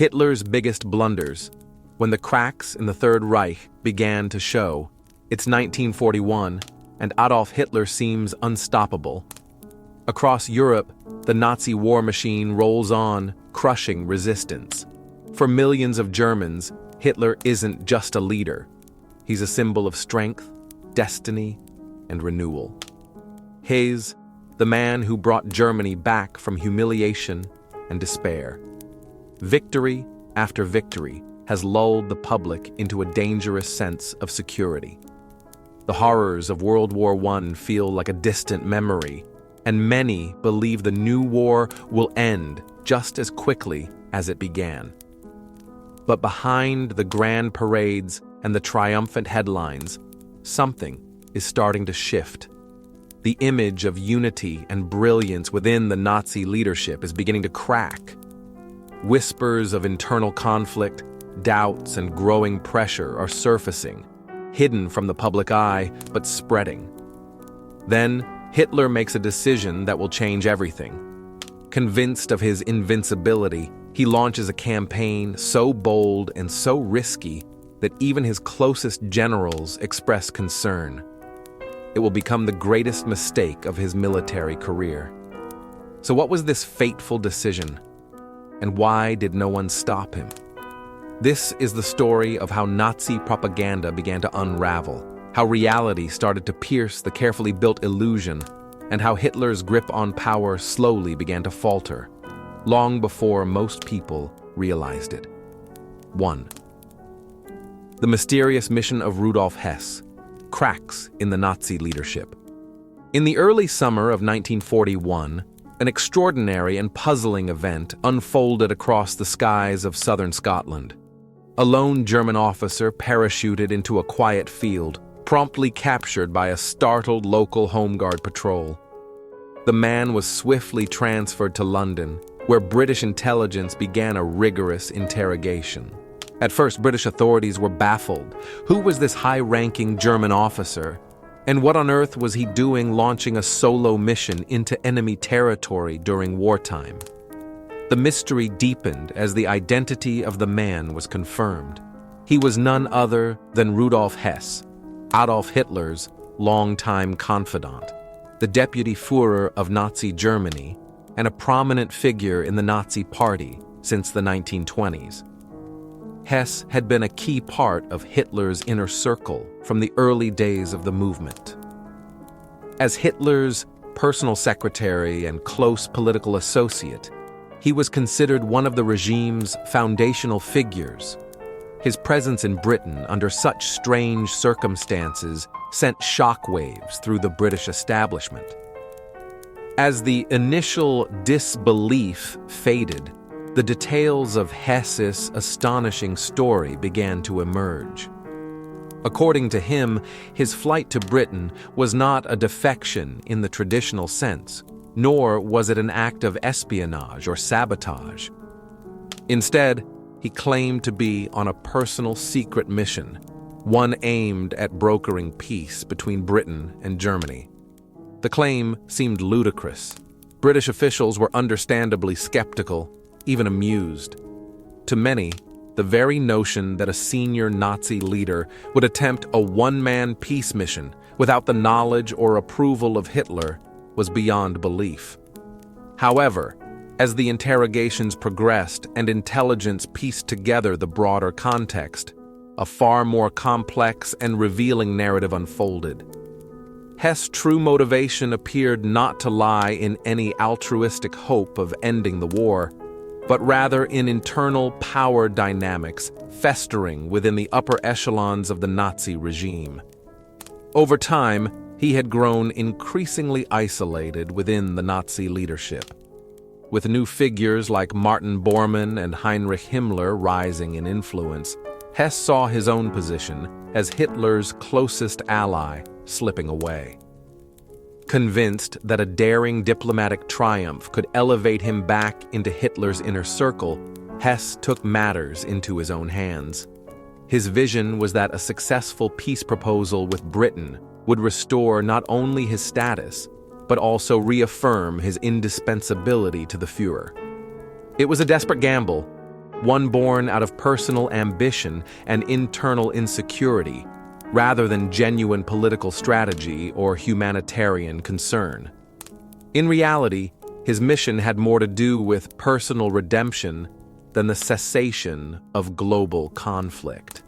Hitler's biggest blunders. When the cracks in the Third Reich began to show, it's 1941, and Adolf Hitler seems unstoppable. Across Europe, the Nazi war machine rolls on, crushing resistance. For millions of Germans, Hitler isn't just a leader. He's a symbol of strength, destiny, and renewal. Hess, the man who brought Germany back from humiliation and despair. Victory after victory has lulled the public into a dangerous sense of security. The horrors of World War I feel like a distant memory, and many believe the new war will end just as quickly as it began. But behind the grand parades and the triumphant headlines, something is starting to shift. The image of unity and brilliance within the Nazi leadership is beginning to crack. Whispers of internal conflict, doubts, and growing pressure are surfacing, hidden from the public eye, but spreading. Then, Hitler makes a decision that will change everything. Convinced of his invincibility, he launches a campaign so bold and so risky that even his closest generals express concern. It will become the greatest mistake of his military career. So what was this fateful decision? And why did no one stop him? This is the story of how Nazi propaganda began to unravel, how reality started to pierce the carefully built illusion, and how Hitler's grip on power slowly began to falter, long before most people realized it. 1. The mysterious mission of Rudolf Hess. Cracks in the Nazi leadership. In the early summer of 1941, an extraordinary and puzzling event unfolded across the skies of southern Scotland. A lone German officer parachuted into a quiet field, promptly captured by a startled local Home Guard patrol. The man was swiftly transferred to London, where British intelligence began a rigorous interrogation. At first, British authorities were baffled. Who was this high-ranking German officer? And what on earth was he doing launching a solo mission into enemy territory during wartime? The mystery deepened as the identity of the man was confirmed. He was none other than Rudolf Hess, Adolf Hitler's longtime confidant, the deputy Führer of Nazi Germany, and a prominent figure in the Nazi Party since the 1920s. Hess had been a key part of Hitler's inner circle from the early days of the movement. As Hitler's personal secretary and close political associate, he was considered one of the regime's foundational figures. His presence in Britain under such strange circumstances sent shockwaves through the British establishment. As the initial disbelief faded, the details of Hess's astonishing story began to emerge. According to him, his flight to Britain was not a defection in the traditional sense, nor was it an act of espionage or sabotage. Instead, he claimed to be on a personal secret mission, one aimed at brokering peace between Britain and Germany. The claim seemed ludicrous. British officials were understandably skeptical, even amused. To many, the very notion that a senior Nazi leader would attempt a one-man peace mission without the knowledge or approval of Hitler was beyond belief. However, as the interrogations progressed and intelligence pieced together the broader context, a far more complex and revealing narrative unfolded. Hess' true motivation appeared not to lie in any altruistic hope of ending the war, but rather in internal power dynamics festering within the upper echelons of the Nazi regime. Over time, he had grown increasingly isolated within the Nazi leadership. With new figures like Martin Bormann and Heinrich Himmler rising in influence, Hess saw his own position as Hitler's closest ally slipping away. Convinced that a daring diplomatic triumph could elevate him back into Hitler's inner circle, Hess took matters into his own hands. His vision was that a successful peace proposal with Britain would restore not only his status, but also reaffirm his indispensability to the Führer. It was a desperate gamble, one born out of personal ambition and internal insecurity, rather than genuine political strategy or humanitarian concern. In reality, his mission had more to do with personal redemption than the cessation of global conflict.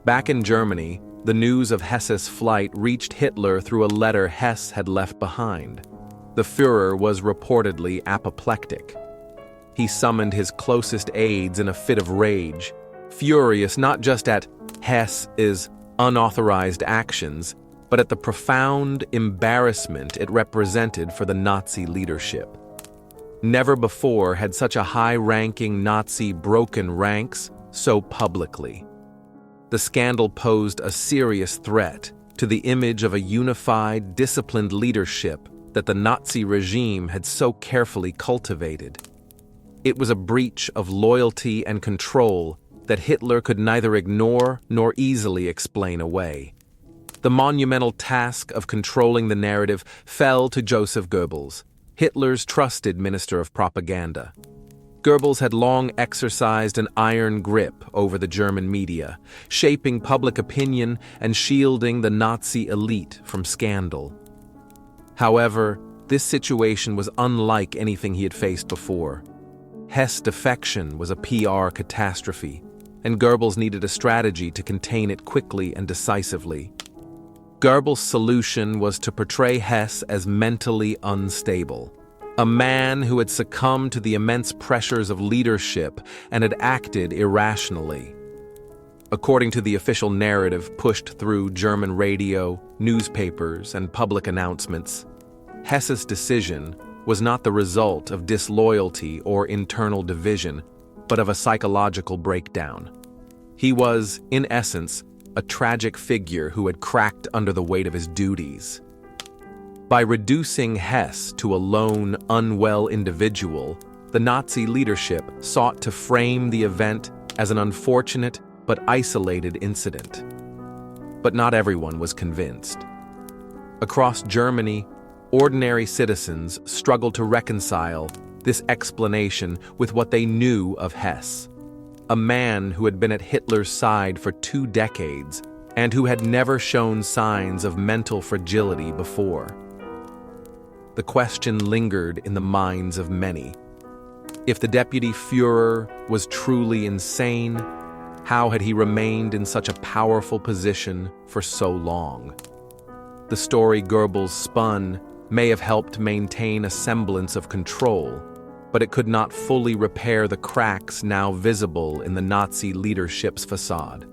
Back in Germany, the news of Hess's flight reached Hitler through a letter Hess had left behind. The Führer was reportedly apoplectic. He summoned his closest aides in a fit of rage, furious not just at Hess's unauthorized actions, but at the profound embarrassment it represented for the Nazi leadership. Never before had such a high-ranking Nazi broken ranks so publicly. The scandal posed a serious threat to the image of a unified, disciplined leadership that the Nazi regime had so carefully cultivated. It was a breach of loyalty and control that Hitler could neither ignore nor easily explain away. The monumental task of controlling the narrative fell to Joseph Goebbels, Hitler's trusted minister of propaganda. Goebbels had long exercised an iron grip over the German media, shaping public opinion and shielding the Nazi elite from scandal. However, this situation was unlike anything he had faced before. Hess' defection was a PR catastrophe, and Goebbels needed a strategy to contain it quickly and decisively. Goebbels' solution was to portray Hess as mentally unstable, a man who had succumbed to the immense pressures of leadership and had acted irrationally. According to the official narrative pushed through German radio, newspapers, and public announcements, Hess's decision was not the result of disloyalty or internal division, but of a psychological breakdown. He was, in essence, a tragic figure who had cracked under the weight of his duties. By reducing Hess to a lone, unwell individual, the Nazi leadership sought to frame the event as an unfortunate but isolated incident. But not everyone was convinced. Across Germany, ordinary citizens struggled to reconcile this explanation with what they knew of Hess, a man who had been at Hitler's side for 2 decades and who had never shown signs of mental fragility before. The question lingered in the minds of many. If the deputy Führer was truly insane, how had he remained in such a powerful position for so long? The story Goebbels spun may have helped maintain a semblance of control, but it could not fully repair the cracks now visible in the Nazi leadership's facade.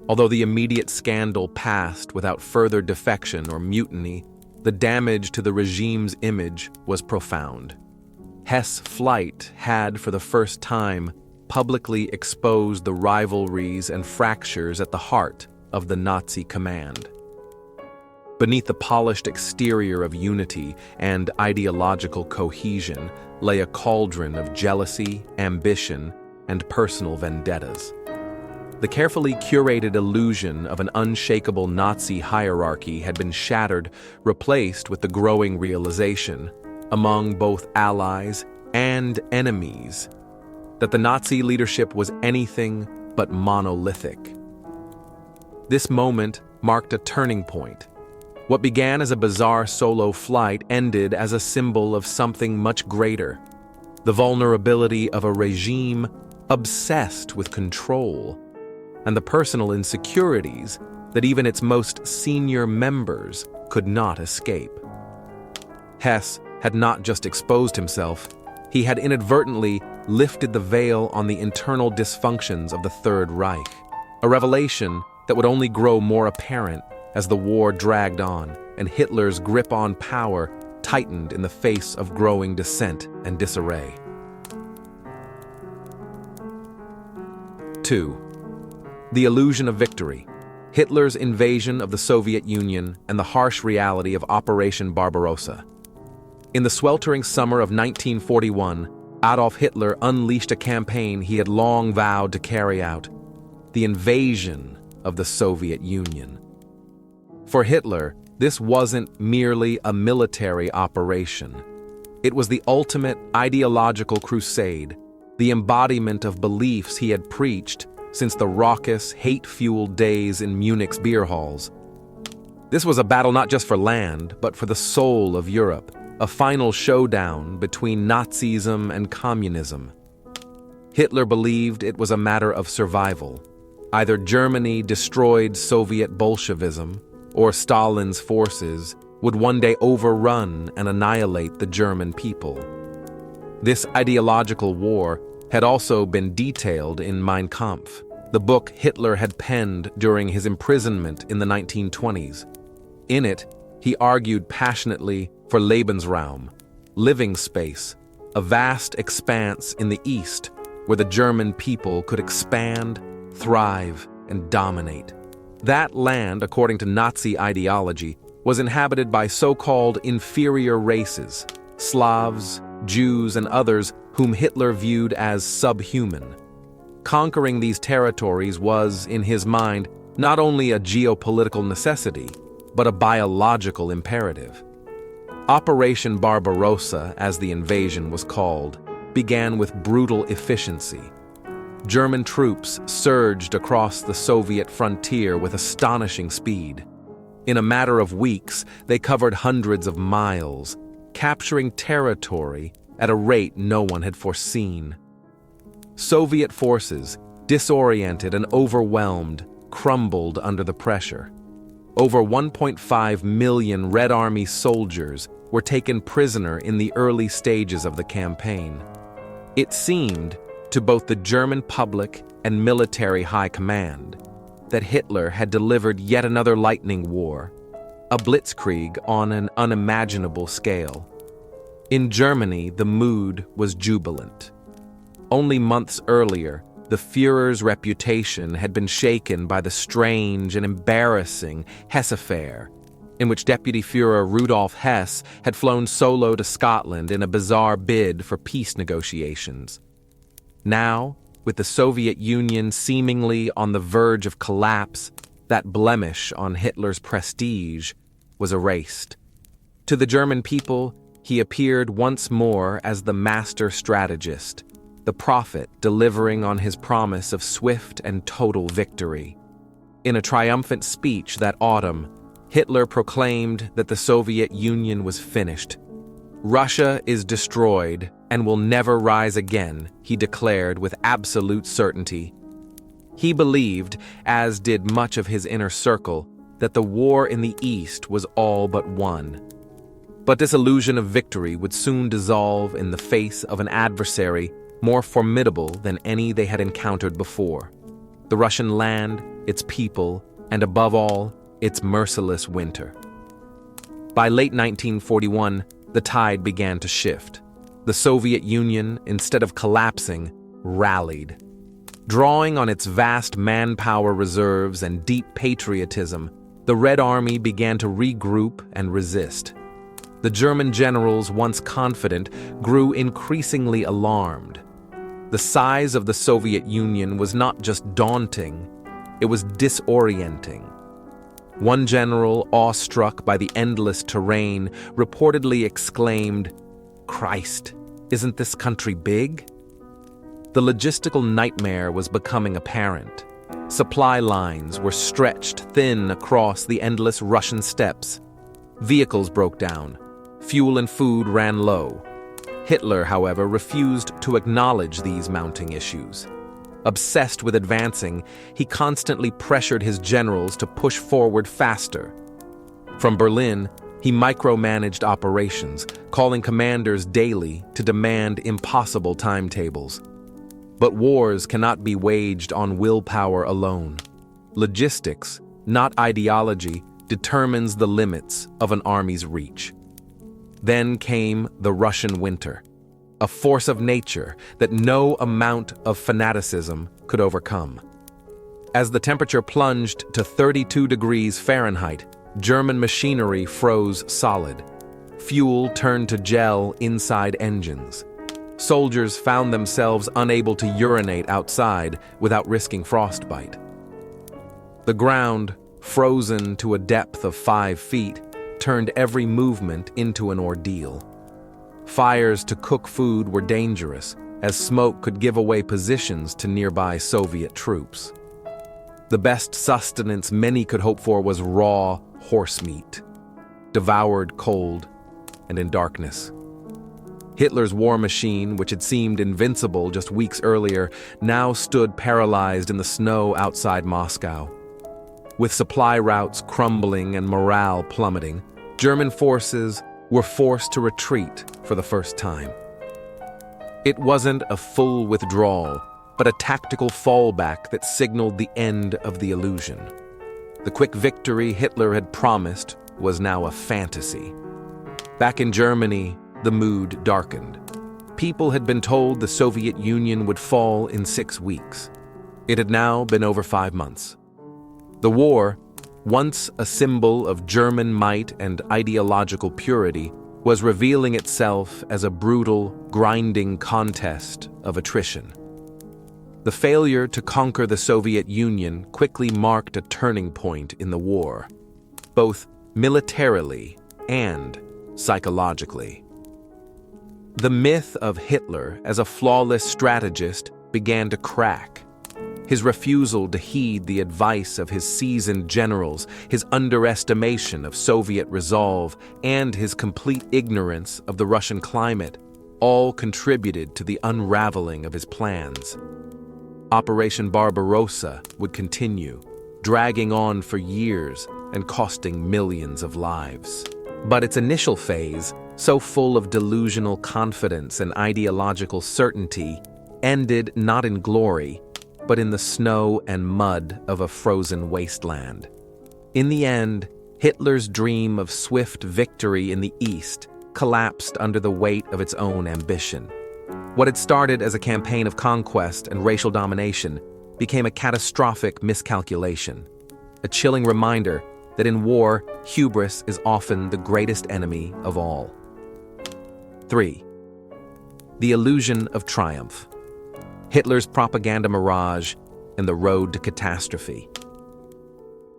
Although the immediate scandal passed without further defection or mutiny, the damage to the regime's image was profound. Hess' flight had, for the first time, publicly exposed the rivalries and fractures at the heart of the Nazi command. Beneath the polished exterior of unity and ideological cohesion lay a cauldron of jealousy, ambition, and personal vendettas. The carefully curated illusion of an unshakable Nazi hierarchy had been shattered, replaced with the growing realization, among both allies and enemies, that the Nazi leadership was anything but monolithic. This moment marked a turning point. What began as a bizarre solo flight ended as a symbol of something much greater: the vulnerability of a regime obsessed with control, and the personal insecurities that even its most senior members could not escape. Hess had not just exposed himself, he had inadvertently lifted the veil on the internal dysfunctions of the Third Reich, a revelation that would only grow more apparent as the war dragged on and Hitler's grip on power tightened in the face of growing dissent and disarray. 2. The illusion of victory, Hitler's invasion of the Soviet Union and the harsh reality of Operation Barbarossa. In the sweltering summer of 1941, Adolf Hitler unleashed a campaign he had long vowed to carry out: the invasion of the Soviet Union. For Hitler, this wasn't merely a military operation. It was the ultimate ideological crusade, the embodiment of beliefs he had preached since the raucous, hate-fueled days in Munich's beer halls. This was a battle not just for land, but for the soul of Europe, a final showdown between Nazism and communism. Hitler believed it was a matter of survival. Either Germany destroyed Soviet Bolshevism, or Stalin's forces would one day overrun and annihilate the German people. This ideological war had also been detailed in Mein Kampf, the book Hitler had penned during his imprisonment in the 1920s. In it, he argued passionately for Lebensraum, living space, a vast expanse in the East where the German people could expand, thrive, and dominate. That land, according to Nazi ideology, was inhabited by so-called inferior races, Slavs, Jews, and others whom Hitler viewed as subhuman. Conquering these territories was, in his mind, not only a geopolitical necessity, but a biological imperative. Operation Barbarossa, as the invasion was called, began with brutal efficiency. German troops surged across the Soviet frontier with astonishing speed. In a matter of weeks, they covered hundreds of miles, capturing territory at a rate no one had foreseen. Soviet forces, disoriented and overwhelmed, crumbled under the pressure. Over 1.5 million Red Army soldiers were taken prisoner in the early stages of the campaign. It seemed, to both the German public and military high command, that Hitler had delivered yet another lightning war, a blitzkrieg on an unimaginable scale. In Germany, the mood was jubilant. Only months earlier, the Führer's reputation had been shaken by the strange and embarrassing Hess affair, in which Deputy Führer Rudolf Hess had flown solo to Scotland in a bizarre bid for peace negotiations. Now, with the Soviet Union seemingly on the verge of collapse, that blemish on Hitler's prestige was erased. To the German people, he appeared once more as the master strategist, the prophet delivering on his promise of swift and total victory. In a triumphant speech that autumn, Hitler proclaimed that the Soviet Union was finished. Russia is destroyed and will never rise again, he declared with absolute certainty. He believed, as did much of his inner circle, that the war in the East was all but won. But this illusion of victory would soon dissolve in the face of an adversary more formidable than any they had encountered before: the Russian land, its people, and above all, its merciless winter. By late 1941, the tide began to shift. The Soviet Union, instead of collapsing, rallied. Drawing on its vast manpower reserves and deep patriotism, the Red Army began to regroup and resist. The German generals, once confident, grew increasingly alarmed. The size of the Soviet Union was not just daunting, it was disorienting. One general, awestruck by the endless terrain, reportedly exclaimed, "Christ, isn't this country big?" The logistical nightmare was becoming apparent. Supply lines were stretched thin across the endless Russian steppes. Vehicles broke down. Fuel and food ran low. Hitler, however, refused to acknowledge these mounting issues. Obsessed with advancing, he constantly pressured his generals to push forward faster. From Berlin, he micromanaged operations, calling commanders daily to demand impossible timetables. But wars cannot be waged on willpower alone. Logistics, not ideology, determines the limits of an army's reach. Then came the Russian winter, a force of nature that no amount of fanaticism could overcome. As the temperature plunged to 32 degrees Fahrenheit, German machinery froze solid. Fuel turned to gel inside engines. Soldiers found themselves unable to urinate outside without risking frostbite. The ground, frozen to a depth of 5 feet, turned every movement into an ordeal. Fires to cook food were dangerous, as smoke could give away positions to nearby Soviet troops. The best sustenance many could hope for was raw horse meat, devoured cold and in darkness. Hitler's war machine, which had seemed invincible just weeks earlier, now stood paralyzed in the snow outside Moscow. With supply routes crumbling and morale plummeting, German forces were forced to retreat for the first time. It wasn't a full withdrawal, but a tactical fallback that signaled the end of the illusion. The quick victory Hitler had promised was now a fantasy. Back in Germany, the mood darkened. People had been told the Soviet Union would fall in 6 weeks. It had now been over 5 months. The war, once a symbol of German might and ideological purity, was revealing itself as a brutal, grinding contest of attrition. The failure to conquer the Soviet Union quickly marked a turning point in the war, both militarily and psychologically. The myth of Hitler as a flawless strategist began to crack. His refusal to heed the advice of his seasoned generals, his underestimation of Soviet resolve, and his complete ignorance of the Russian climate all contributed to the unraveling of his plans. Operation Barbarossa would continue, dragging on for years and costing millions of lives. But its initial phase, so full of delusional confidence and ideological certainty, ended not in glory, but in the snow and mud of a frozen wasteland. In the end, Hitler's dream of swift victory in the East collapsed under the weight of its own ambition. What had started as a campaign of conquest and racial domination became a catastrophic miscalculation, a chilling reminder that in war, hubris is often the greatest enemy of all. 3. The illusion of triumph. Hitler's propaganda mirage and the road to catastrophe.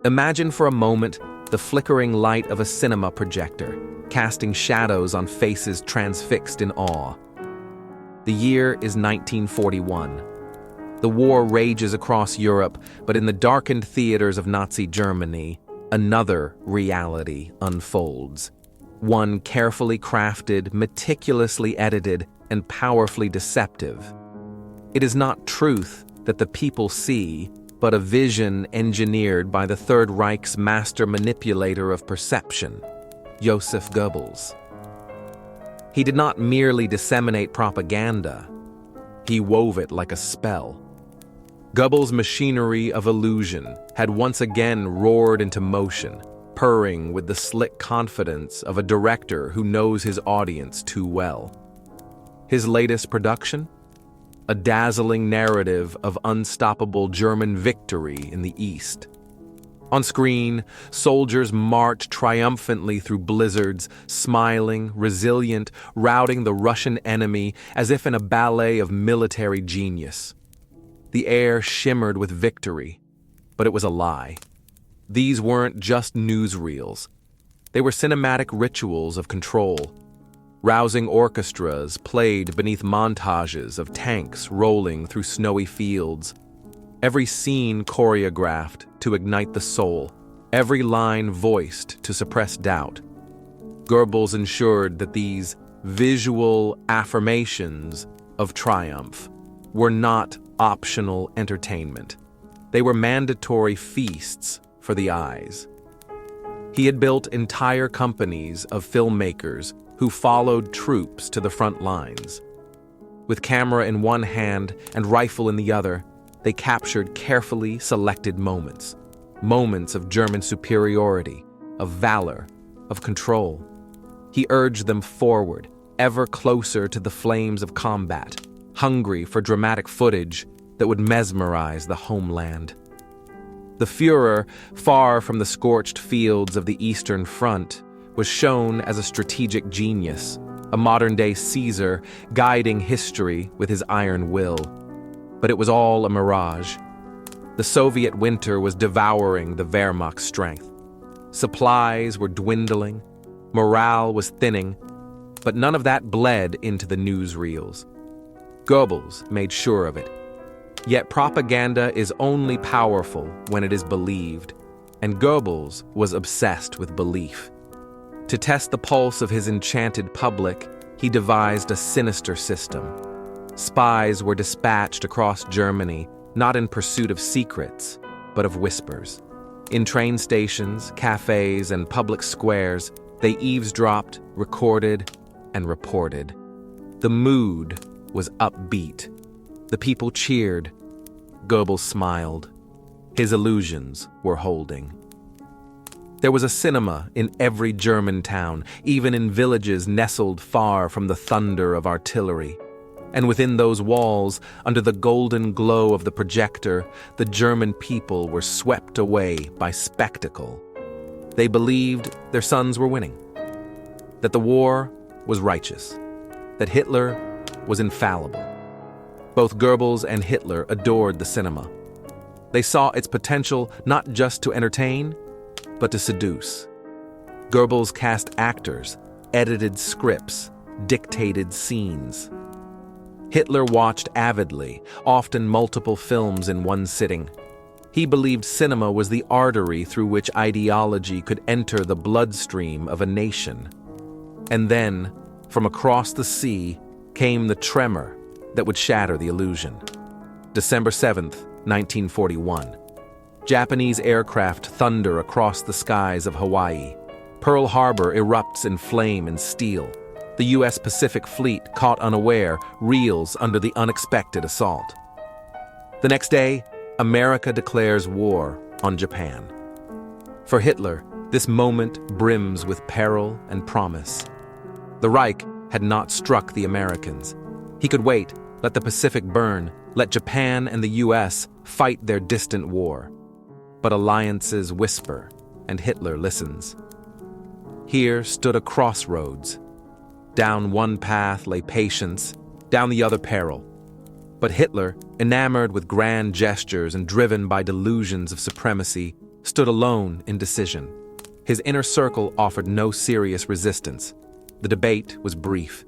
Imagine for a moment the flickering light of a cinema projector, casting shadows on faces transfixed in awe. The year is 1941. The war rages across Europe, but in the darkened theaters of Nazi Germany, another reality unfolds. One carefully crafted, meticulously edited, and powerfully deceptive. It is not truth that the people see, but a vision engineered by the Third Reich's master manipulator of perception, Joseph Goebbels. He did not merely disseminate propaganda, he wove it like a spell. Goebbels' machinery of illusion had once again roared into motion, purring with the slick confidence of a director who knows his audience too well. His latest production? A dazzling narrative of unstoppable German victory in the East. On screen, soldiers march triumphantly through blizzards, smiling, resilient, routing the Russian enemy as if in a ballet of military genius. The air shimmered with victory, but it was a lie. These weren't just newsreels. They were cinematic rituals of control. Rousing orchestras played beneath montages of tanks rolling through snowy fields. Every scene choreographed to ignite the soul, every line voiced to suppress doubt. Goebbels ensured that these visual affirmations of triumph were not optional entertainment. They were mandatory feasts for the eyes. He had built entire companies of filmmakers who followed troops to the front lines. With camera in one hand and rifle in the other, they captured carefully selected moments of German superiority, of valor, of control. He urged them forward, ever closer to the flames of combat, hungry for dramatic footage that would mesmerize the homeland. The Führer, far from the scorched fields of the Eastern Front, was shown as a strategic genius, a modern-day Caesar guiding history with his iron will. But it was all a mirage. The Soviet winter was devouring the Wehrmacht's strength. Supplies were dwindling, morale was thinning, but none of that bled into the newsreels. Goebbels made sure of it. Yet propaganda is only powerful when it is believed, and Goebbels was obsessed with belief. To test the pulse of his enchanted public, he devised a sinister system. Spies were dispatched across Germany, not in pursuit of secrets, but of whispers. In train stations, cafes, and public squares, they eavesdropped, recorded, and reported. The mood was upbeat. The people cheered. Goebbels smiled. His illusions were holding. There was a cinema in every German town, even in villages nestled far from the thunder of artillery. And within those walls, under the golden glow of the projector, the German people were swept away by spectacle. They believed their sons were winning, that the war was righteous, that Hitler was infallible. Both Goebbels and Hitler adored the cinema. They saw its potential not just to entertain, but to seduce. Goebbels cast actors, edited scripts, dictated scenes. Hitler watched avidly, often multiple films in one sitting. He believed cinema was the artery through which ideology could enter the bloodstream of a nation. And then, from across the sea, came the tremor that would shatter the illusion. December 7th, 1941. Japanese aircraft thunder across the skies of Hawaii. Pearl Harbor erupts in flame and steel. The U.S. Pacific Fleet, caught unaware, reels under the unexpected assault. The next day, America declares war on Japan. For Hitler, this moment brims with peril and promise. The Reich had not struck the Americans. He could wait, let the Pacific burn, let Japan and the U.S. fight their distant war. But alliances whisper, and Hitler listens. Here stood a crossroads. Down one path lay patience, down the other peril. But Hitler, enamored with grand gestures and driven by delusions of supremacy, stood alone in decision. His inner circle offered no serious resistance. The debate was brief.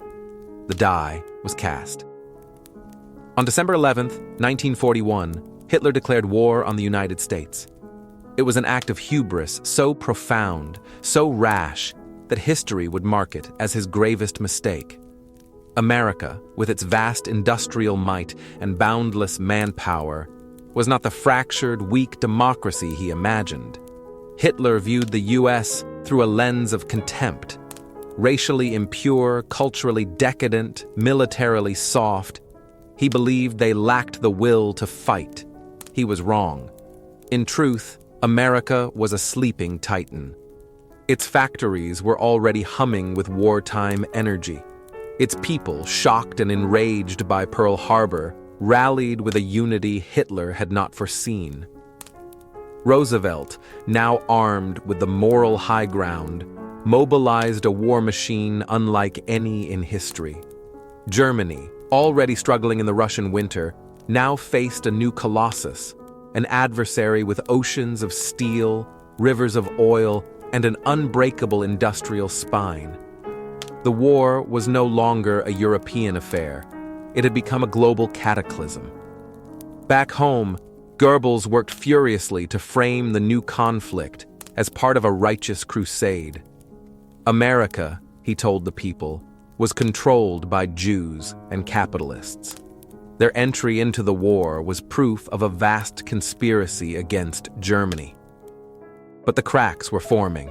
The die was cast. On December 11th, 1941, Hitler declared war on the United States. It was an act of hubris so profound, so rash, that history would mark it as his gravest mistake. America, with its vast industrial might and boundless manpower, was not the fractured, weak democracy he imagined. Hitler viewed the U.S. through a lens of contempt. Racially impure, culturally decadent, militarily soft, he believed they lacked the will to fight. He was wrong. In truth, America was a sleeping titan. Its factories were already humming with wartime energy. Its people, shocked and enraged by Pearl Harbor, rallied with a unity Hitler had not foreseen. Roosevelt, now armed with the moral high ground, mobilized a war machine unlike any in history. Germany, already struggling in the Russian winter, now faced a new colossus, an adversary with oceans of steel, rivers of oil, and an unbreakable industrial spine. The war was no longer a European affair. It had become a global cataclysm. Back home, Goebbels worked furiously to frame the new conflict as part of a righteous crusade. America, he told the people, was controlled by Jews and capitalists. Their entry into the war was proof of a vast conspiracy against Germany. But the cracks were forming.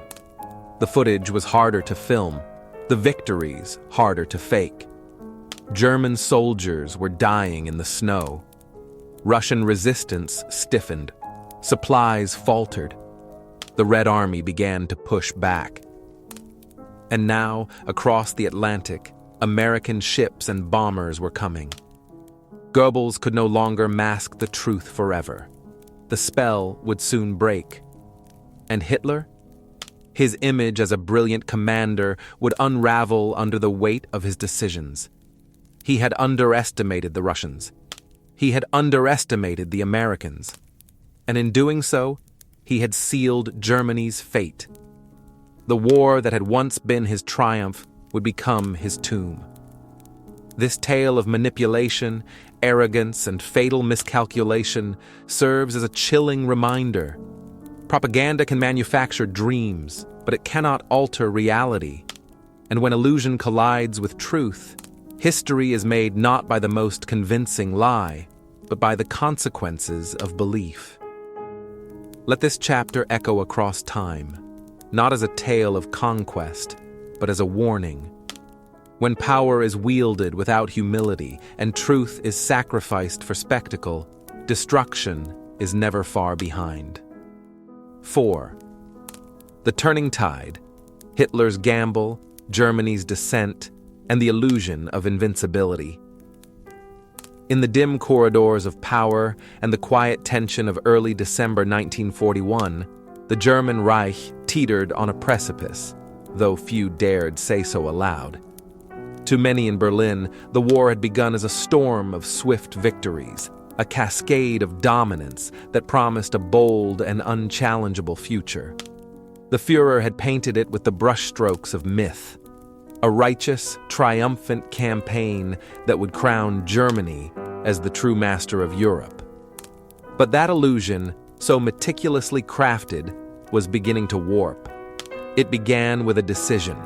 The footage was harder to film, the victories harder to fake. German soldiers were dying in the snow. Russian resistance stiffened. Supplies faltered. The Red Army began to push back. And now, across the Atlantic, American ships and bombers were coming. Goebbels could no longer mask the truth forever. The spell would soon break. And Hitler? His image as a brilliant commander would unravel under the weight of his decisions. He had underestimated the Russians. He had underestimated the Americans. And in doing so, he had sealed Germany's fate. The war that had once been his triumph would become his tomb. This tale of manipulation, arrogance, and fatal miscalculation serves as a chilling reminder. Propaganda can manufacture dreams, but it cannot alter reality. And when illusion collides with truth, history is made not by the most convincing lie, but by the consequences of belief. Let this chapter echo across time, not as a tale of conquest, but as a warning. When power is wielded without humility and truth is sacrificed for spectacle, destruction is never far behind. 4. The turning tide, Hitler's gamble, Germany's descent, and the illusion of invincibility. In the dim corridors of power and the quiet tension of early December 1941, the German Reich teetered on a precipice, though few dared say so aloud. To many in Berlin, the war had begun as a storm of swift victories, a cascade of dominance that promised a bold and unchallengeable future. The Führer had painted it with the brushstrokes of myth, a righteous, triumphant campaign that would crown Germany as the true master of Europe. But that illusion, so meticulously crafted, was beginning to warp. It began with a decision,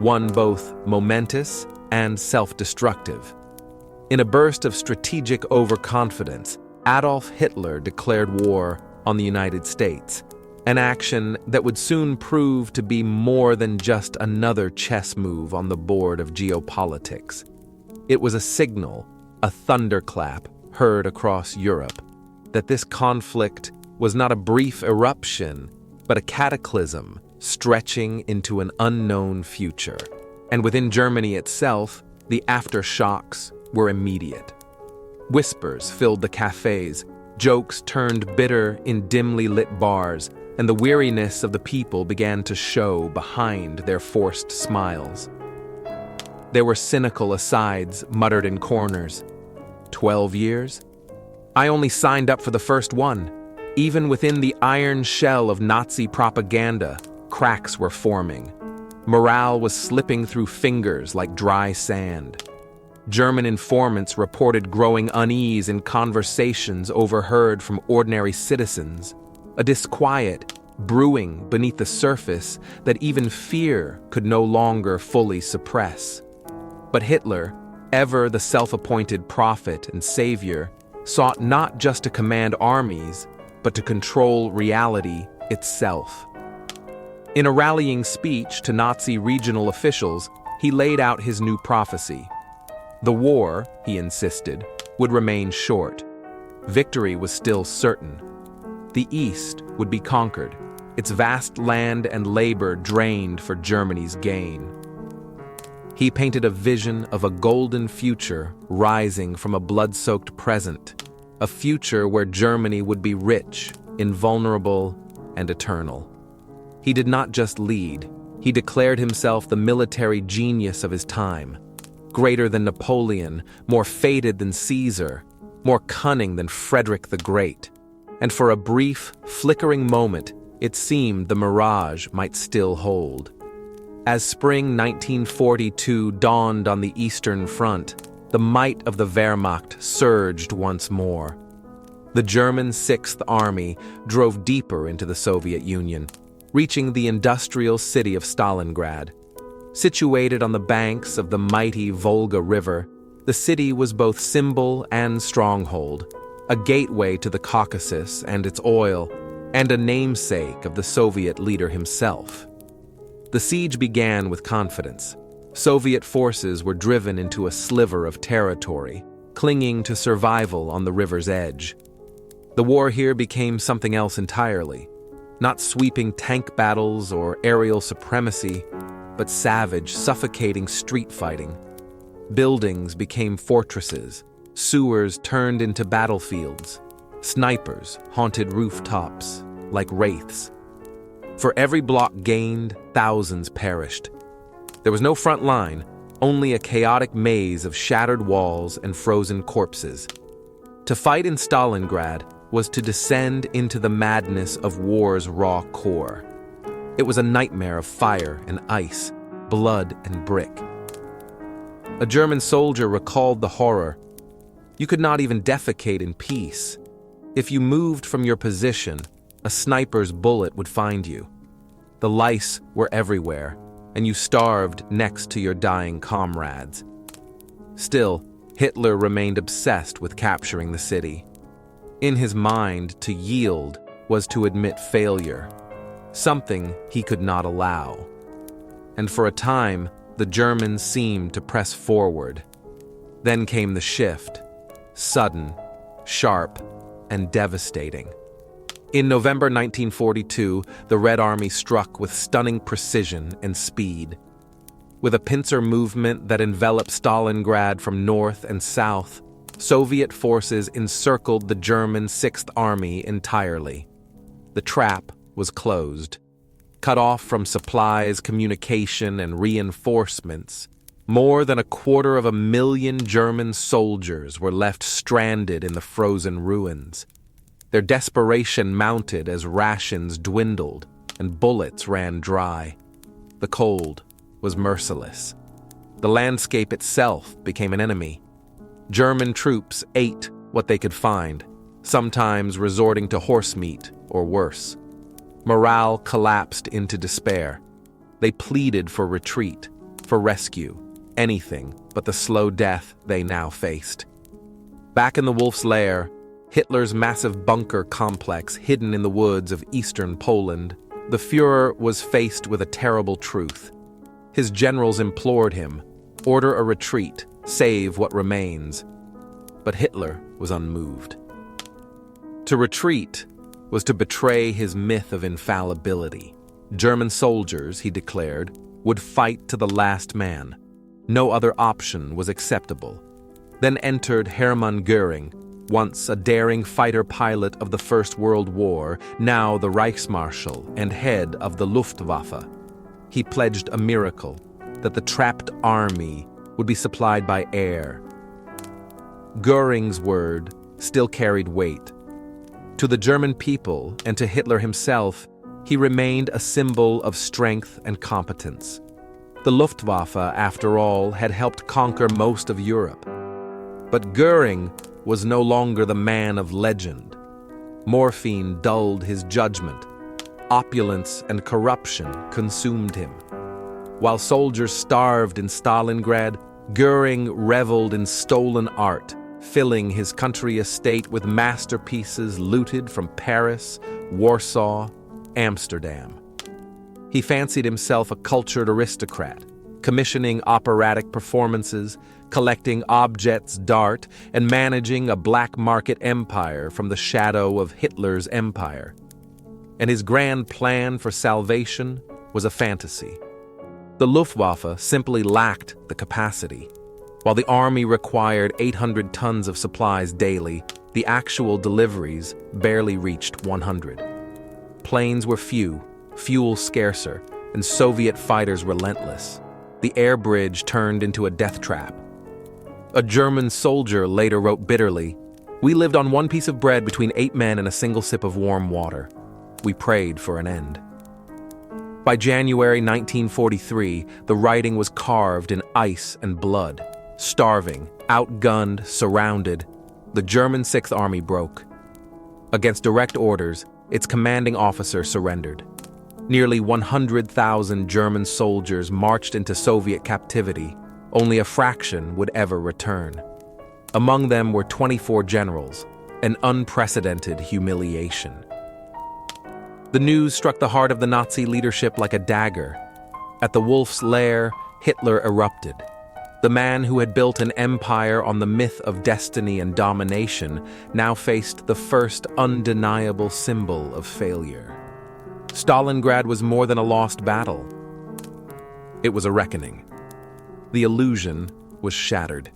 one both momentous and self-destructive. In a burst of strategic overconfidence, Adolf Hitler declared war on the United States, an action that would soon prove to be more than just another chess move on the board of geopolitics. It was a signal, a thunderclap heard across Europe, that this conflict was not a brief eruption, but a cataclysm stretching into an unknown future. And within Germany itself, the aftershocks were immediate. Whispers filled the cafes, jokes turned bitter in dimly lit bars, and the weariness of the people began to show behind their forced smiles. There were cynical asides muttered in corners. 12 years? I only signed up for the first one. Even within the iron shell of Nazi propaganda, cracks were forming. Morale was slipping through fingers like dry sand. German informants reported growing unease in conversations overheard from ordinary citizens, a disquiet brewing beneath the surface that even fear could no longer fully suppress. But Hitler, ever the self-appointed prophet and savior, sought not just to command armies, but to control reality itself. In a rallying speech to Nazi regional officials, he laid out his new prophecy. The war, he insisted, would remain short. Victory was still certain. The East would be conquered, its vast land and labor drained for Germany's gain. He painted a vision of a golden future rising from a blood-soaked present, a future where Germany would be rich, invulnerable, and eternal. He did not just lead, he declared himself the military genius of his time, greater than Napoleon, more fated than Caesar, more cunning than Frederick the Great. And for a brief, flickering moment, it seemed the Mirage might still hold. As spring 1942 dawned on the Eastern Front, the might of the Wehrmacht surged once more. The German Sixth Army drove deeper into the Soviet Union, reaching the industrial city of Stalingrad. Situated on the banks of the mighty Volga River, the city was both symbol and stronghold, a gateway to the Caucasus and its oil, and a namesake of the Soviet leader himself. The siege began with confidence. Soviet forces were driven into a sliver of territory, clinging to survival on the river's edge. The war here became something else entirely, not sweeping tank battles or aerial supremacy, but savage, suffocating street fighting. Buildings became fortresses, sewers turned into battlefields, snipers haunted rooftops like wraiths. For every block gained, thousands perished. There was no front line, only a chaotic maze of shattered walls and frozen corpses. To fight in Stalingrad was to descend into the madness of war's raw core. It was a nightmare of fire and ice, blood and brick. A German soldier recalled the horror. You could not even defecate in peace. If you moved from your position, a sniper's bullet would find you. The lice were everywhere, and you starved next to your dying comrades. Still, Hitler remained obsessed with capturing the city. In his mind, to yield was to admit failure, something he could not allow. And for a time, the Germans seemed to press forward. Then came the shift, sudden, sharp, and devastating. In November 1942, the Red Army struck with stunning precision and speed. With a pincer movement that enveloped Stalingrad from north and south, Soviet forces encircled the German Sixth Army entirely. The trap was closed. Cut off from supplies, communication, and reinforcements, more than 250,000 German soldiers were left stranded in the frozen ruins. Their desperation mounted as rations dwindled and bullets ran dry. The cold was merciless. The landscape itself became an enemy. German troops ate what they could find, sometimes resorting to horse meat or worse. Morale collapsed into despair. They pleaded for retreat, for rescue, anything but the slow death they now faced. Back in the Wolf's Lair, Hitler's massive bunker complex hidden in the woods of eastern Poland, the Führer was faced with a terrible truth. His generals implored him, order a retreat, save what remains. But Hitler was unmoved. To retreat was to betray his myth of infallibility. German soldiers, he declared, would fight to the last man. No other option was acceptable. Then entered Hermann Göring, once a daring fighter pilot of the First World War, now the Reichsmarschall and head of the Luftwaffe. He pledged a miracle, that the trapped army would be supplied by air. Göring's word still carried weight. To the German people and to Hitler himself, he remained a symbol of strength and competence. The Luftwaffe, after all, had helped conquer most of Europe. But Göring was no longer the man of legend. Morphine dulled his judgment. Opulence and corruption consumed him. While soldiers starved in Stalingrad, Göring reveled in stolen art, filling his country estate with masterpieces looted from Paris, Warsaw, Amsterdam. He fancied himself a cultured aristocrat, commissioning operatic performances, collecting objects d'art, and managing a black market empire from the shadow of Hitler's empire. And his grand plan for salvation was a fantasy. The Luftwaffe simply lacked the capacity. While the army required 800 tons of supplies daily, the actual deliveries barely reached 100. Planes were few, fuel scarcer, and Soviet fighters relentless. The air bridge turned into a death trap. A German soldier later wrote bitterly, "We lived on one piece of bread between 8 men and a single sip of warm water. We prayed for an end." By January 1943, the writing was carved in ice and blood. Starving, outgunned, surrounded, the German Sixth Army broke. Against direct orders, its commanding officer surrendered. Nearly 100,000 German soldiers marched into Soviet captivity. Only a fraction would ever return. Among them were 24 generals, an unprecedented humiliation. The news struck the heart of the Nazi leadership like a dagger. At the Wolf's Lair, Hitler erupted. The man who had built an empire on the myth of destiny and domination now faced the first undeniable symbol of failure. Stalingrad was more than a lost battle. It was a reckoning. The illusion was shattered.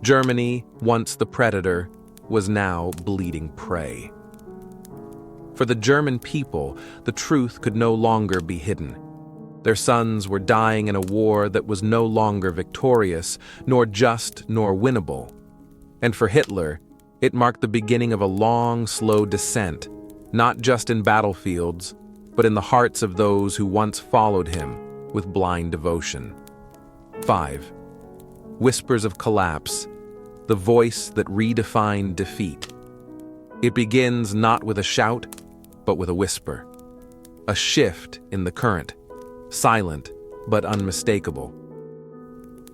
Germany, once the predator, was now bleeding prey. For the German people, the truth could no longer be hidden. Their sons were dying in a war that was no longer victorious, nor just, nor winnable. And for Hitler, it marked the beginning of a long, slow descent, not just in battlefields, but in the hearts of those who once followed him with blind devotion. 5. whispers of collapse, the voice that redefined defeat. It begins not with a shout, but with a whisper. A shift in the current, silent but unmistakable.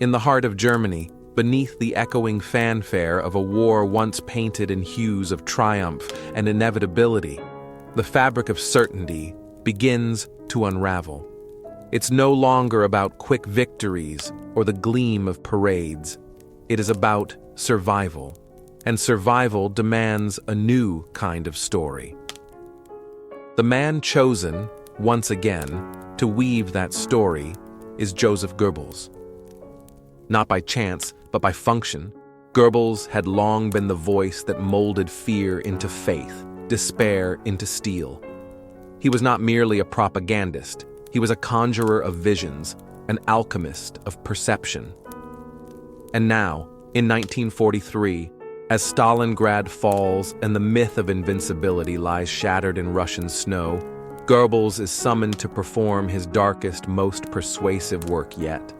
In the heart of Germany, beneath the echoing fanfare of a war once painted in hues of triumph and inevitability, the fabric of certainty begins to unravel. It's no longer about quick victories or the gleam of parades. It is about survival, and survival demands a new kind of story. The man chosen, once again, to weave that story is Joseph Goebbels. Not by chance, but by function, Goebbels had long been the voice that molded fear into faith, despair into steel. He was not merely a propagandist, he was a conjurer of visions, an alchemist of perception. And now, in 1943, as Stalingrad falls and the myth of invincibility lies shattered in Russian snow, Goebbels is summoned to perform his darkest, most persuasive work yet.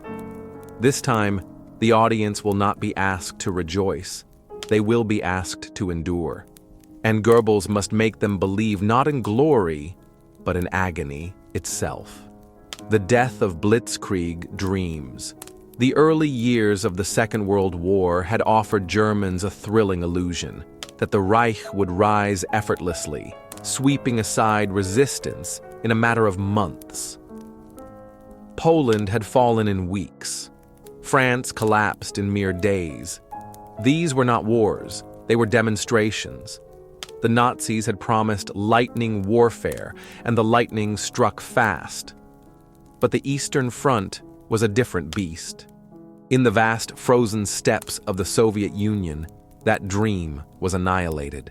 This time, the audience will not be asked to rejoice. They will be asked to endure. And Goebbels must make them believe not in glory, but in agony itself. The death of blitzkrieg dreams. The early years of the Second World War had offered Germans a thrilling illusion that the Reich would rise effortlessly, sweeping aside resistance in a matter of months. Poland had fallen in weeks. France collapsed in mere days. These were not wars, they were demonstrations. The Nazis had promised lightning warfare, and the lightning struck fast. But the Eastern Front was a different beast. In the vast frozen steppes of the Soviet Union, that dream was annihilated.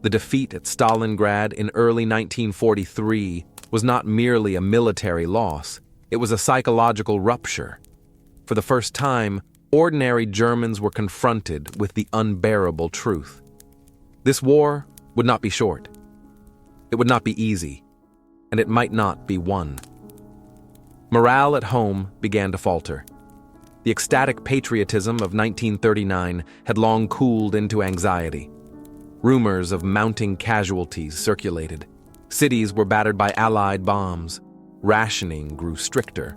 The defeat at Stalingrad in early 1943 was not merely a military loss, it was a psychological rupture. For the first time, ordinary Germans were confronted with the unbearable truth. This war would not be short. It would not be easy, and it might not be won. Morale at home began to falter. The ecstatic patriotism of 1939 had long cooled into anxiety. Rumors of mounting casualties circulated. Cities were battered by Allied bombs. Rationing grew stricter.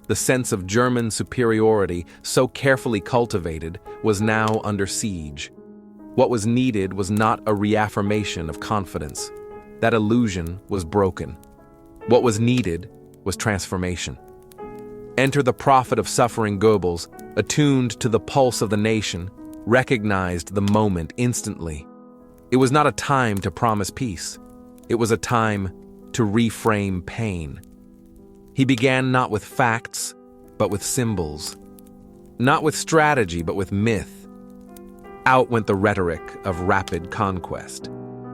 The sense of German superiority, so carefully cultivated, was now under siege. What was needed was not a reaffirmation of confidence. That illusion was broken. What was needed was transformation. Enter the prophet of suffering Goebbels, attuned to the pulse of the nation, recognized the moment instantly. It was not a time to promise peace. It was a time to reframe pain. He began not with facts, but with symbols. Not with strategy, but with myth. Out went the rhetoric of rapid conquest.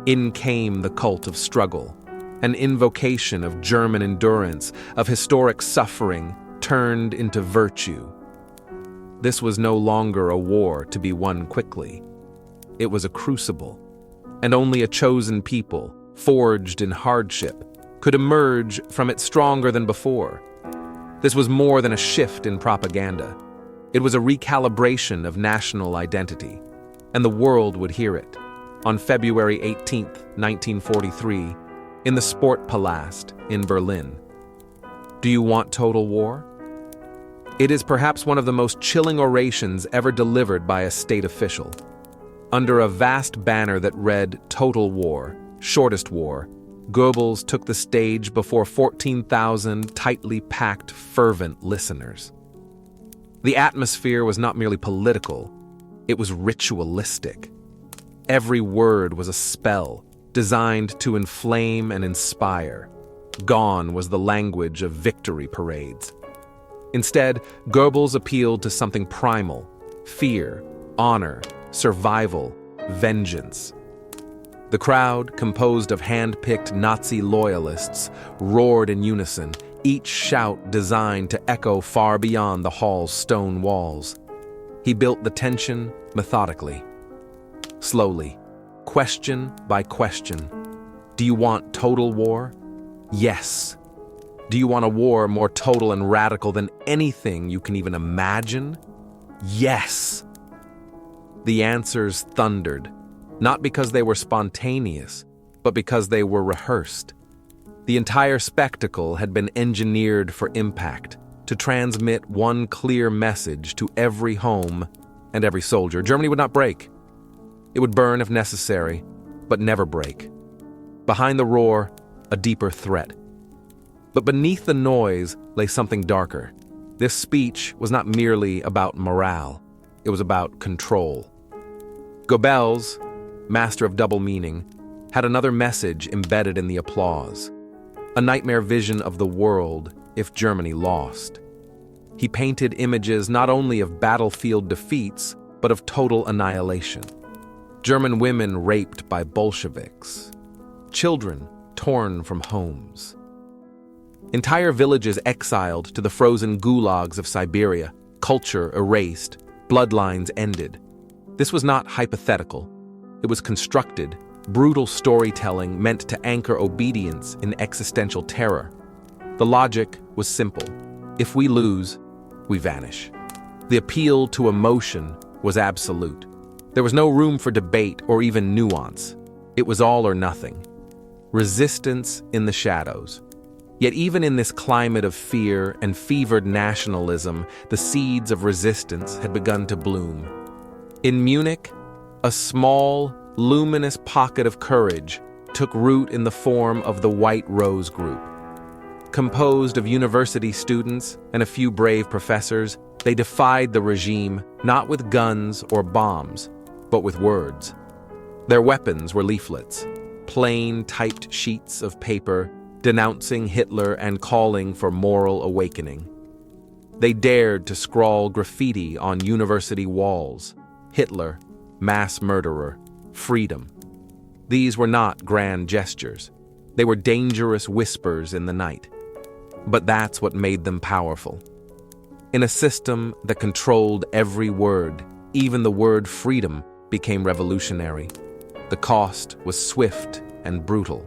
In came the cult of struggle, an invocation of German endurance, of historic suffering turned into virtue. This was no longer a war to be won quickly. It was a crucible, and only a chosen people, forged in hardship, could emerge from it stronger than before. This was more than a shift in propaganda. It was a recalibration of national identity, and the world would hear it. On February 18, 1943, in the Sportpalast in Berlin. Do you want total war? It is perhaps one of the most chilling orations ever delivered by a state official. Under a vast banner that read "Total War, Shortest War," Goebbels took the stage before 14,000 tightly packed, fervent listeners. The atmosphere was not merely political, it was ritualistic. Every word was a spell, designed to inflame and inspire. Gone was the language of victory parades. Instead, Goebbels appealed to something primal: fear, honor, survival, vengeance. The crowd, composed of hand-picked Nazi loyalists, roared in unison, each shout designed to echo far beyond the hall's stone walls. He built the tension methodically, slowly, question by question. Do you want total war? Yes. Do you want a war more total and radical than anything you can even imagine? Yes! The answers thundered, not because they were spontaneous, but because they were rehearsed. The entire spectacle had been engineered for impact, to transmit one clear message to every home and every soldier. Germany would not break. It would burn if necessary, but never break. Behind the roar, a deeper threat. But beneath the noise lay something darker. This speech was not merely about morale. It was about control. Goebbels, master of double meaning, had another message embedded in the applause. A nightmare vision of the world if Germany lost. He painted images not only of battlefield defeats, but of total annihilation. German women raped by Bolsheviks. Children torn from homes. Entire villages exiled to the frozen gulags of Siberia, culture erased, bloodlines ended. This was not hypothetical. It was constructed, brutal storytelling meant to anchor obedience in existential terror. The logic was simple. If we lose, we vanish. The appeal to emotion was absolute. There was no room for debate or even nuance. It was all or nothing. Resistance in the shadows. Yet even in this climate of fear and fevered nationalism, the seeds of resistance had begun to bloom. In Munich, a small, luminous pocket of courage took root in the form of the White Rose Group. Composed of university students and a few brave professors, they defied the regime not with guns or bombs, but with words. Their weapons were leaflets, plain typed sheets of paper denouncing Hitler and calling for moral awakening. They dared to scrawl graffiti on university walls: Hitler, mass murderer, freedom. These were not grand gestures. They were dangerous whispers in the night. But that's what made them powerful. In a system that controlled every word, even the word freedom became revolutionary. The cost was swift and brutal.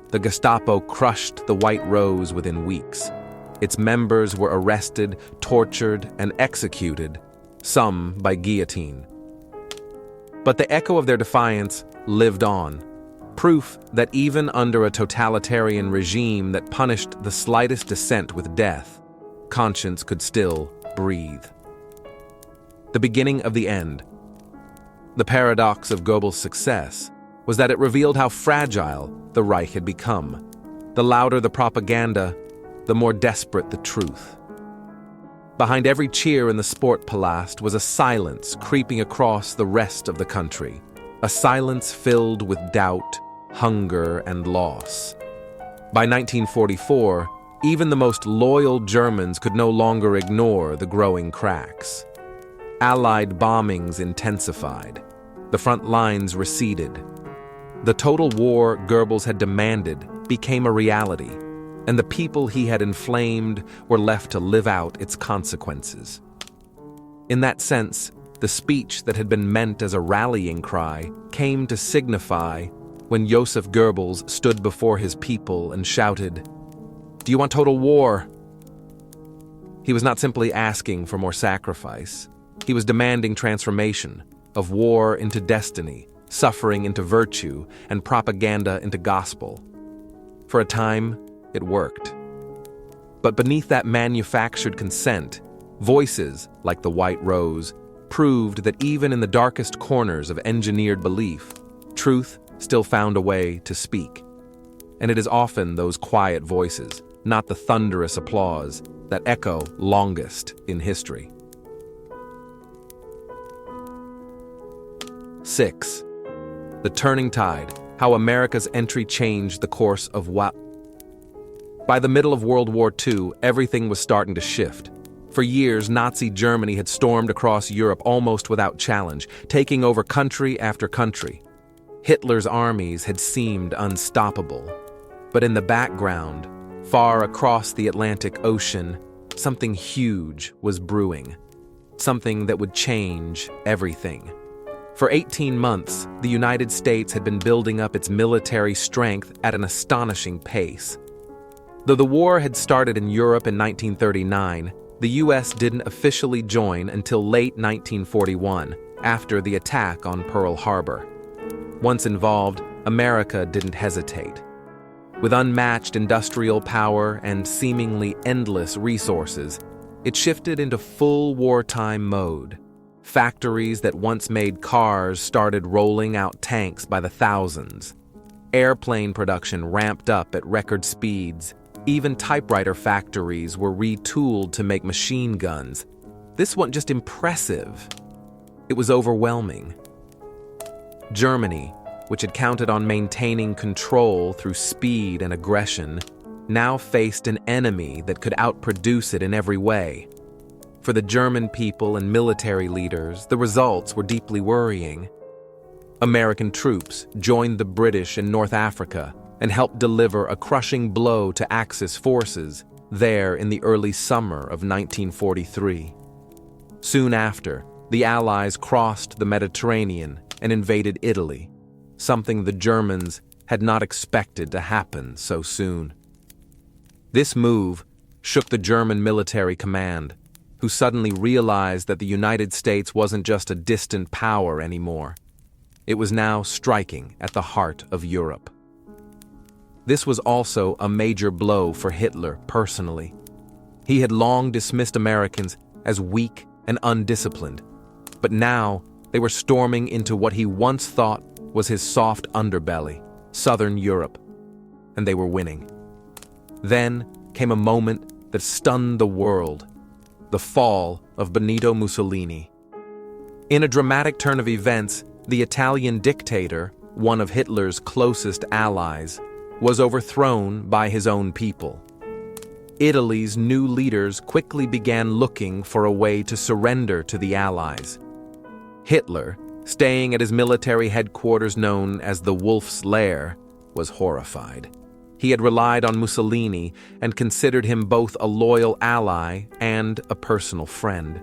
The Gestapo crushed the White Rose within weeks. Its members were arrested, tortured, and executed, some by guillotine. But the echo of their defiance lived on, proof that even under a totalitarian regime that punished the slightest dissent with death, conscience could still breathe. The beginning of the end. The paradox of Goebbels' success was that it revealed how fragile the Reich had become. The louder the propaganda, the more desperate the truth. Behind every cheer in the Sportpalast was a silence creeping across the rest of the country, a silence filled with doubt, hunger, and loss. By 1944, even the most loyal Germans could no longer ignore the growing cracks. Allied bombings intensified. The front lines receded. The total war Goebbels had demanded became a reality, and the people he had inflamed were left to live out its consequences. In that sense, the speech that had been meant as a rallying cry came to signify when Joseph Goebbels stood before his people and shouted, "Do you want total war?" He was not simply asking for more sacrifice. He was demanding transformation, of war into destiny, suffering into virtue, and propaganda into gospel. For a time, it worked. But beneath that manufactured consent, voices like the White Rose proved that even in the darkest corners of engineered belief, truth still found a way to speak. And it is often those quiet voices, not the thunderous applause, that echo longest in history. 6. The turning tide, how America's entry changed the course of WWII. By the middle of World War II, everything was starting to shift. For years, Nazi Germany had stormed across Europe almost without challenge, taking over country after country. Hitler's armies had seemed unstoppable. But in the background, far across the Atlantic Ocean, something huge was brewing. Something that would change everything. For 18 months, the United States had been building up its military strength at an astonishing pace. Though the war had started in Europe in 1939, The US didn't officially join until late 1941, after the attack on Pearl Harbor. Once involved, America didn't hesitate. With unmatched industrial power and seemingly endless resources, it shifted into full wartime mode. Factories that once made cars started rolling out tanks by the thousands. Airplane production ramped up at record speeds. Even typewriter factories were retooled to make machine guns. This wasn't just impressive, it was overwhelming. Germany, which had counted on maintaining control through speed and aggression, now faced an enemy that could outproduce it in every way. For the German people and military leaders, the results were deeply worrying. American troops joined the British in North Africa and helped deliver a crushing blow to Axis forces there in the early summer of 1943. Soon after, the Allies crossed the Mediterranean and invaded Italy, something the Germans had not expected to happen so soon. This move shook the German military command, who suddenly realized that the United States wasn't just a distant power anymore. It was now striking at the heart of Europe. This was also a major blow for Hitler personally. He had long dismissed Americans as weak and undisciplined, but now they were storming into what he once thought was his soft underbelly, Southern Europe, and they were winning. Then came a moment that stunned the world: the fall of Benito Mussolini. In a dramatic turn of events, the Italian dictator, one of Hitler's closest allies, was overthrown by his own people. Italy's new leaders quickly began looking for a way to surrender to the Allies. Hitler, staying at his military headquarters known as the Wolf's Lair, was horrified. He had relied on Mussolini and considered him both a loyal ally and a personal friend.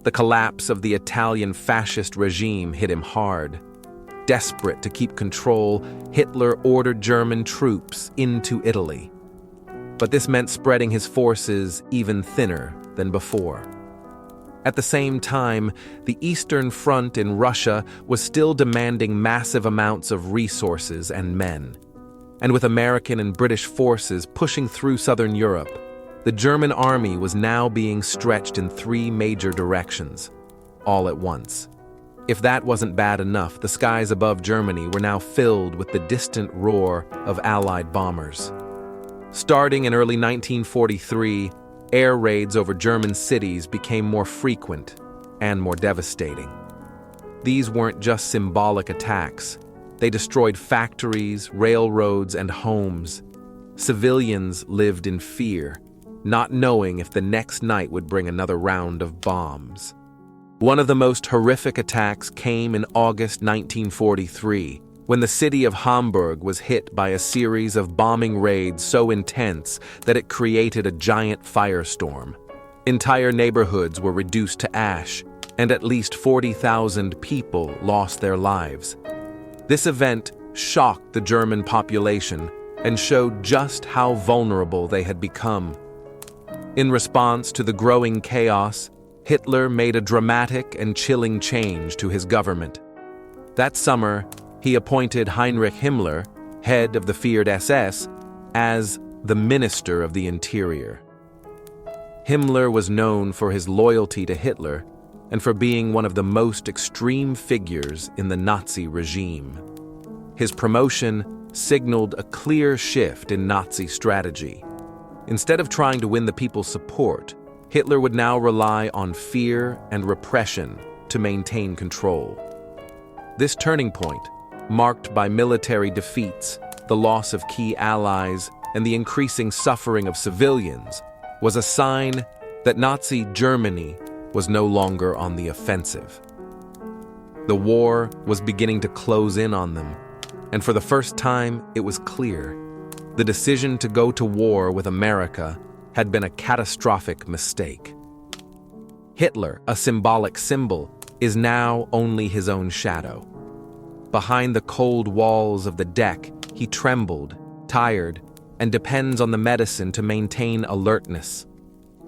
The collapse of the Italian fascist regime hit him hard. Desperate to keep control, Hitler ordered German troops into Italy. But this meant spreading his forces even thinner than before. At the same time, the Eastern Front in Russia was still demanding massive amounts of resources and men. And with American and British forces pushing through Southern Europe, the German army was now being stretched in 3 major directions, all at once. If that wasn't bad enough, the skies above Germany were now filled with the distant roar of Allied bombers. Starting in early 1943, air raids over German cities became more frequent and more devastating. These weren't just symbolic attacks. They destroyed factories, railroads, and homes. Civilians lived in fear, not knowing if the next night would bring another round of bombs. One of the most horrific attacks came in August 1943, when the city of Hamburg was hit by a series of bombing raids so intense that it created a giant firestorm. Entire neighborhoods were reduced to ash, and at least 40,000 people lost their lives. This event shocked the German population and showed just how vulnerable they had become. In response to the growing chaos, Hitler made a dramatic and chilling change to his government. That summer, he appointed Heinrich Himmler, head of the feared SS, as the Minister of the Interior. Himmler was known for his loyalty to Hitler and for being one of the most extreme figures in the Nazi regime. His promotion signaled a clear shift in Nazi strategy. Instead of trying to win the people's support, Hitler would now rely on fear and repression to maintain control. This turning point, marked by military defeats, the loss of key allies, and the increasing suffering of civilians, was a sign that Nazi Germany was no longer on the offensive. The war was beginning to close in on them, and for the first time it was clear the decision to go to war with America had been a catastrophic mistake. Hitler, a symbolic symbol, is now only his own shadow. Behind the cold walls of the deck, he trembled, tired, and depends on the medicine to maintain alertness.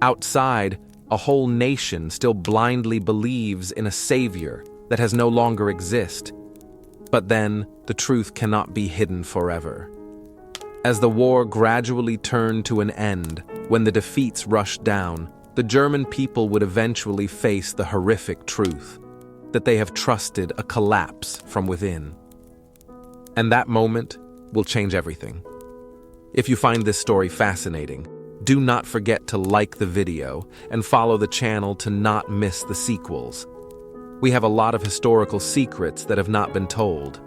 Outside, a whole nation still blindly believes in a savior that has no longer exist. But then, the truth cannot be hidden forever. As the war gradually turned to an end, when the defeats rushed down, the German people would eventually face the horrific truth that they have trusted a collapse from within. And that moment will change everything. If you find this story fascinating, do not forget to like the video and follow the channel to not miss the sequels. We have a lot of historical secrets that have not been told.